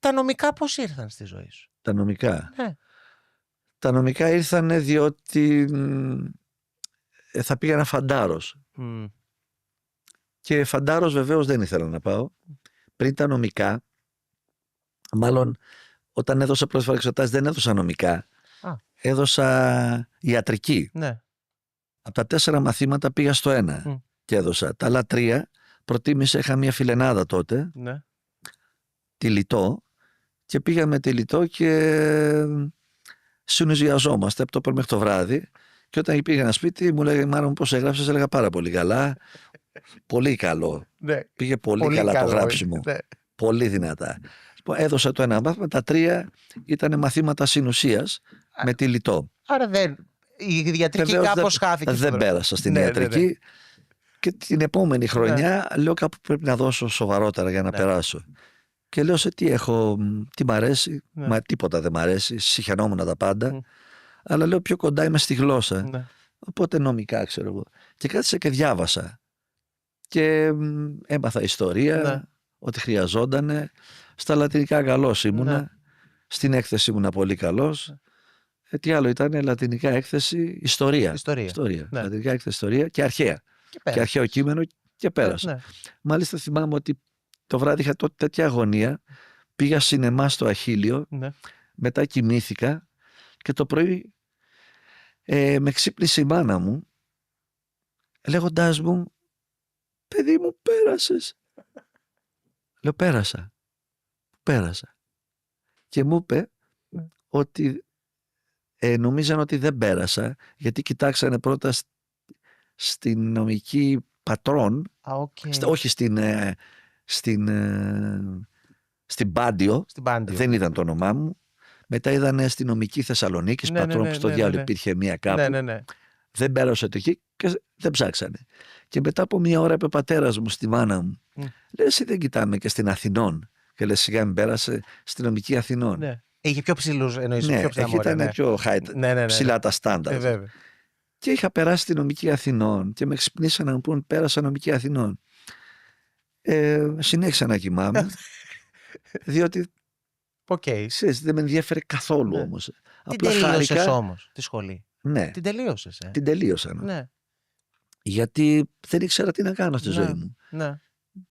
Τα νομικά πώς ήρθαν στη ζωή σου? Τα νομικά. Ναι. Τα νομικά ήρθαν διότι θα πήγαινα φαντάρος. Και φαντάρος βεβαίως δεν ήθελα να πάω. Πριν τα νομικά, μάλλον όταν έδωσα πρώτη φορά εξετάσεις δεν έδωσα νομικά. Έδωσα ιατρική. Ναι. Από τα 4 μαθήματα πήγα στο 1 και έδωσα. Τα άλλα 3 προτίμησα, είχα μια φιλενάδα τότε, Ναι. τη Λιτό, και πήγαμε τη Λιτό και συνουζιαζόμαστε από το πρωί μέχρι το βράδυ. Και όταν πήγα σπίτι μου λέγανε μάλλον πώς έγραψες, έλεγα πάρα πολύ καλά. Πολύ καλό. Ναι. Πήγε πολύ καλά το γράψιμο. Ναι. Πολύ δυνατά. Έδωσα το 1 μάθημα, τα 3 ήταν μαθήματα συνουσίας με τη Λιτό. Άρα η ιατρική κάπως χάθηκε. Δεν πέρασα στην ιατρική. Ναι. Και την επόμενη χρονιά λέω κάπου πρέπει να δώσω σοβαρότερα για να περάσω. Και λέω σε τι έχω, τι μ' αρέσει, μα τίποτα δεν μ' αρέσει, συχαινόμουν τα πάντα. Αλλά λέω πιο κοντά είμαι στη γλώσσα. Οπότε νομικά ξέρω εγώ. Και κάθισα και διάβασα. Και έμαθα ιστορία, ότι χρειαζόταν. Στα λατινικά καλός ήμουνα. Στην έκθεση ήμουνα πολύ καλός. Τι άλλο ήταν, λατινικά έκθεση, ιστορία. Λατινικά έκθεση, ιστορία και αρχαία. Και αρχαίο κείμενο και πέρασα. Μάλιστα θυμάμαι ότι το βράδυ είχα τότε τέτοια αγωνία. Πήγα σινεμά στο Αχίλιο, μετά κοιμήθηκα και το πρωί με ξύπνησε η μάνα μου λέγοντάς μου, παιδί μου πέρασες. Λέω πέρασα. Και μου είπε ότι νομίζαν ότι δεν πέρασα γιατί κοιτάξανε πρώτα στην νομική πατρόν, όχι στην Πάντιο, δεν είδαν το όνομά μου. Μετά είδαν στη νομική Θεσσαλονίκης, πατρόν που στο διάλογο υπήρχε μία κάπου. Δεν πέρασε το εκεί και δεν ψάξανε. Και μετά από μία ώρα είπε ο πατέρας μου στη μάνα μου, λέει εσύ δεν κοιτάμε και στην Αθηνών. Και λέει σιγά μην πέρασε στη νομική Αθηνών. Είχε πιο ψηλούς, εννοείς, πιο ψηλά μόρια. Ήταν πιο ψηλά τα στάνταρ. Και είχα περάσει στη νομική Αθηνών και με ξυπνήσαν να μου πούν πέρασα νομική Αθηνών. Συνέχισα να κοιμάμαι διότι δεν με ενδιαφέρει καθόλου όμως. Τι τελείωσες όμως τη σχολή? Ναι. Την τελείωσες. Την τελείωσα. Ναι. Γιατί δεν ήξερα τι να κάνω στη ζωή μου.